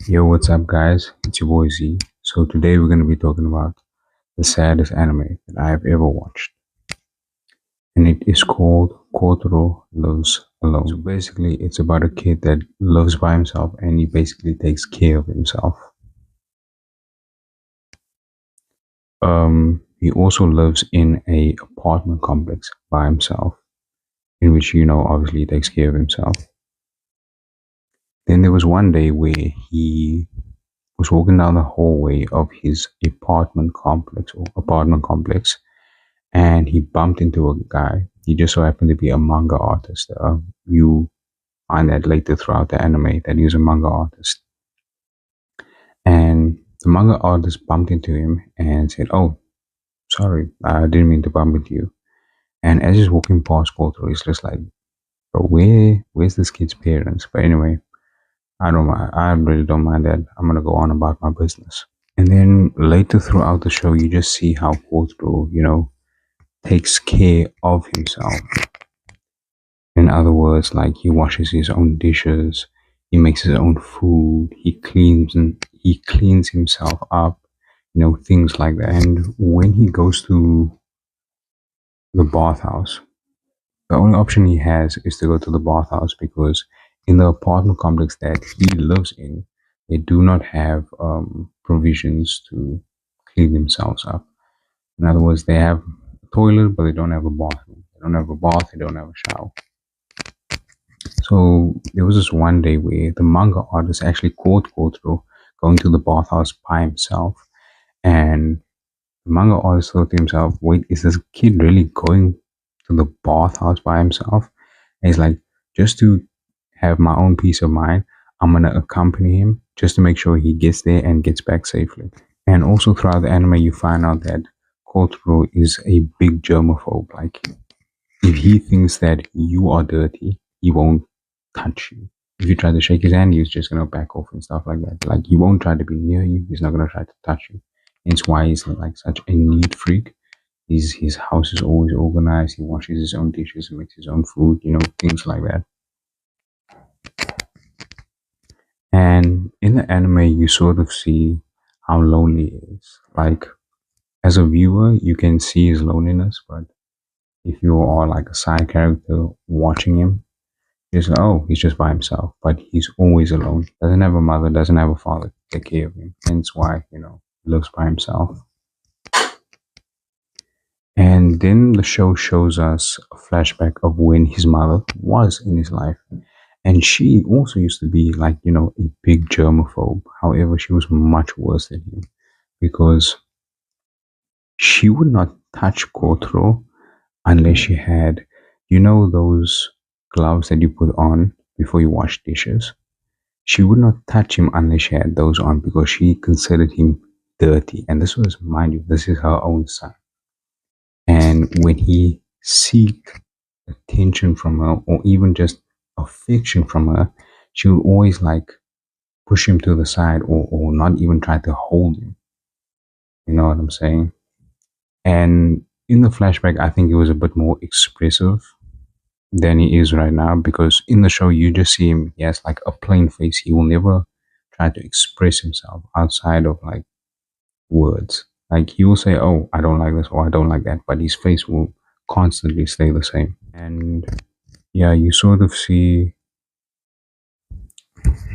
Yo, what's up, guys? It's your boy Z. So, today we're going to be talking about the saddest anime that I have ever watched, and it is called Kotaro Lives Alone. So, basically, it's about a kid that lives by himself and he basically takes care of himself. He also lives in a apartment complex by himself, in which, obviously he takes care of himself. Then there was one day where he was walking down the hallway of his apartment complex, and he bumped into a guy. He just so happened to be a manga artist. You find that later throughout the anime that he was a manga artist. And the manga artist bumped into him and said, "Oh, sorry, I didn't mean to bump into you." And as he's walking past Kotaro, he's just like, "Bro, where's this kid's parents?" But anyway, I don't mind. I really don't mind that. I'm gonna go on about my business. And then later throughout the show, you just see how Kotaro, takes care of himself. In other words, like he washes his own dishes, he makes his own food, he cleans himself up, things like that. And when he goes to the bathhouse, the only option he has is to go to the bathhouse because in the apartment complex that he lives in, they do not have provisions to clean themselves up. In other words, they have a toilet, but they don't have a bathroom. They don't have a bath, they don't have a shower. So there was this one day where the manga artist actually caught Kotaro going to the bathhouse by himself. And the manga artist thought to himself, wait, is this kid really going to the bathhouse by himself? And he's like, just to have my own peace of mind, I'm going to accompany him just to make sure he gets there and gets back safely. And also throughout the anime, you find out that Kotaro is a big germaphobe. Like, if he thinks that you are dirty, he won't touch you. If you try to shake his hand, he's just gonna back off and stuff like that. Like, he won't try to be near you. He's not gonna try to touch you. Hence why he's like such a neat freak. His house is always organized. He washes his own dishes and makes his own food. Things like that. And in the anime, you sort of see how lonely he is. Like, as a viewer, you can see his loneliness, but if you are like a side character watching him, he's like, oh, he's just by himself, but he's always alone. Doesn't have a mother, doesn't have a father to take care of him. Hence why, he lives by himself. And then the show shows us a flashback of when his mother was in his life. And she also used to be like, a big germaphobe. However, she was much worse than him because she would not touch Kotaro unless she had, those gloves that you put on before you wash dishes. She would not touch him unless she had those on because she considered him dirty. And this was, mind you, this is her own son. And when he seeked attention from her or even just affection from her, she would always like push him to the side or not even try to hold him. You know what I'm saying? And in the flashback, I think it was a bit more expressive than he is right now because in the show, you just see him, he has like a plain face. He will never try to express himself outside of like words. Like he will say, oh, I don't like this or I don't like that, but his face will constantly stay the same. And yeah, you sort of see,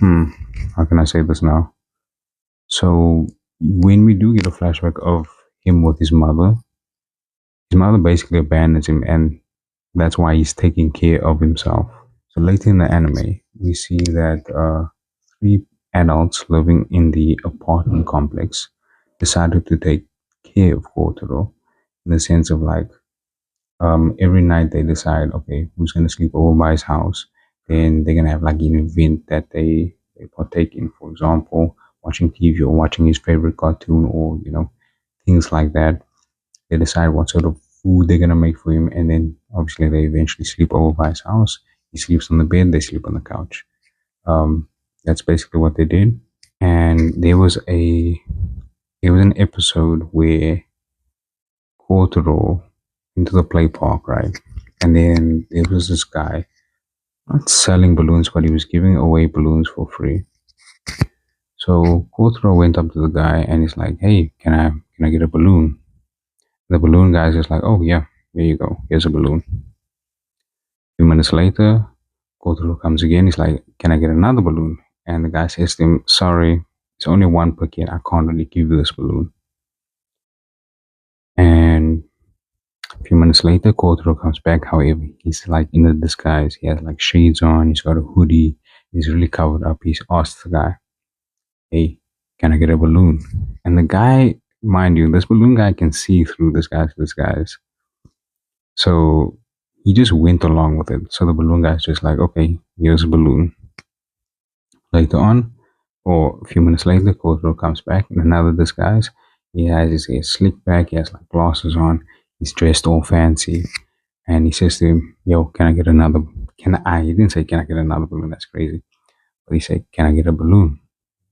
how can I say this now? So when we do get a flashback of him with his mother basically abandons him, and that's why he's taking care of himself. So later in the anime, we see that three adults living in the apartment complex decided to take care of Kotaro in the sense of like every night they decide, okay, who's going to sleep over by his house. Then they're going to have like an event that they partake in, for example, watching TV or watching his favorite cartoon or, things like that. They decide what sort of food they're going to make for him. And then obviously they eventually sleep over by his house. He sleeps on the bed, they sleep on the couch. That's basically what they did. And there was an episode where Kotaro into the play park, right? And then there was this guy not selling balloons, but he was giving away balloons for free. So Kotaro went up to the guy and he's like, "Hey, can I get a balloon?" The balloon guy's just like, "Oh yeah, there you go. Here's a balloon." A few minutes later, Kotaro comes again. He's like, "Can I get another balloon?" And the guy says to him, "Sorry, it's only one per kid. I can't really give you this balloon." And a few minutes later, Kotaro comes back. However, he's like in a disguise. He has like shades on. He's got a hoodie. He's really covered up. He's asked the guy, "Hey, can I get a balloon?" And the guy, mind you, this balloon guy can see through this guy's disguise. So he just went along with it. So the balloon guy's just like, "Okay, here's a balloon." Later on, or a few minutes later, Kotaro comes back in another disguise. He has his hair slicked back. He has like glasses on. He's dressed all fancy. And he says to him, "Yo, can I get another? Can I?" He didn't say, "Can I get another balloon?" That's crazy. But he said, "Can I get a balloon?"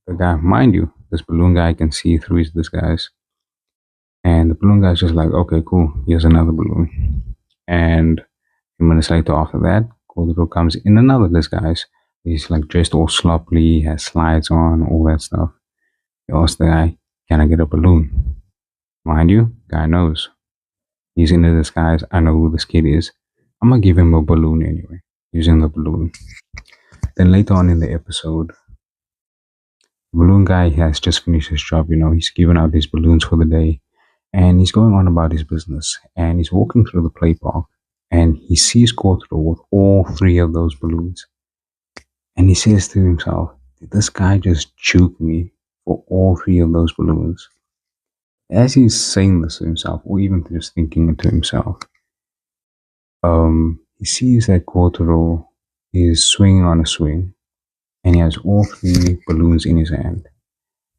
The guy, mind you, this balloon guy can see through his disguise. And the balloon guy's just like, "Okay, cool. Here's another balloon." And a few minutes later, after that, Kotaro comes in another disguise. He's like dressed all sloppily, has slides on, all that stuff. He asks the guy, "Can I get a balloon?" Mind you, guy knows. He's in a disguise. I know who this kid is. I'm gonna give him a balloon anyway, using the balloon. Then later on in the episode, the balloon guy has just finished his job. He's given out his balloons for the day, and he's going on about his business. And he's walking through the play park, and he sees Kotaro with all three of those balloons. And he says to himself, "Did this guy just juke me for all three of those balloons?" As he's saying this to himself, or even just thinking it to himself, he sees that Kotaro is swinging on a swing, and he has all three balloons in his hand.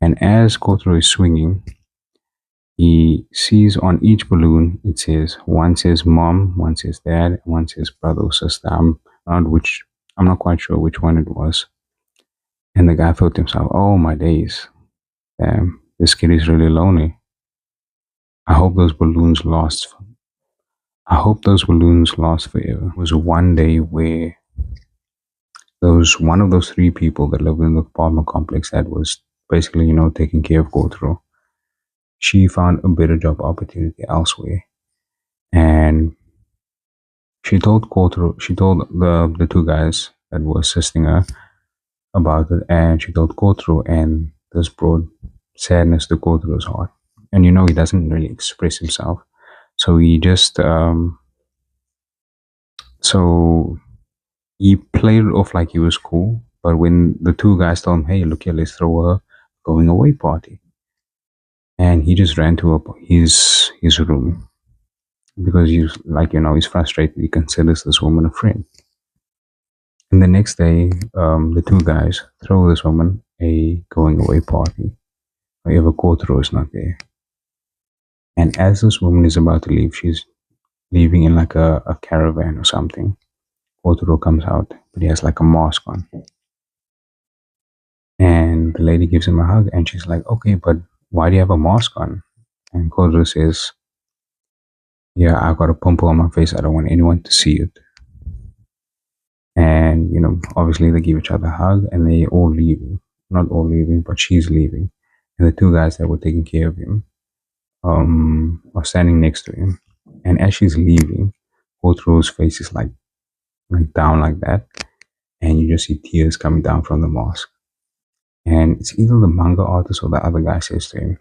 And as Kotaro is swinging, he sees on each balloon, it says, one says mom, one says dad, one says brother or sister. I'm not quite sure which one it was. And the guy thought to himself, "Oh my days, damn, this kid is really lonely. I hope those balloons last. I hope those balloons last forever." It was one day where those one of those three people that lived in the apartment complex that was basically, taking care of Kotaro, she found a better job opportunity elsewhere. And she told the two guys that were assisting her about it, and she told Kotaro, and this brought sadness to Kotaro's heart. And he doesn't really express himself, so he just so he played it off like he was cool. But when the two guys told him, "Hey, look here, let's throw a going away party," and he just ran to his room because he's like, he's frustrated. He considers this woman a friend. And the next day, the two guys throw this woman a going away party. However, Kotaro is not there. And as this woman is about to leave, she's leaving in like a caravan or something. Kotaro comes out, but he has like a mask on. And the lady gives him a hug, and she's like, "Okay, but why do you have a mask on?" And Kotaro says, "Yeah, I got a pimple on my face. I don't want anyone to see it." And, obviously they give each other a hug and they all leaving. Not all leaving, but she's leaving. And the two guys that were taking care of him are standing next to him. And as she's leaving, Kotaro's face is like down like that. And you just see tears coming down from the mask. And it's either the manga artist or the other guy says to him,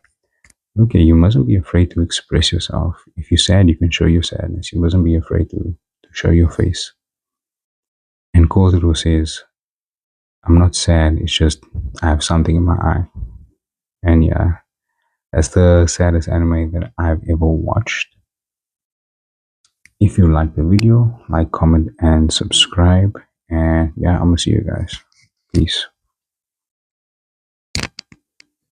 "Okay, you mustn't be afraid to express yourself. If you're sad, you can show your sadness. You mustn't be afraid to show your face." And Kotaro says, "I'm not sad, it's just I have something in my eye." And yeah, that's the saddest anime that I've ever watched. If you like the video, like, comment, and subscribe. And yeah, I'm gonna see you guys. Peace.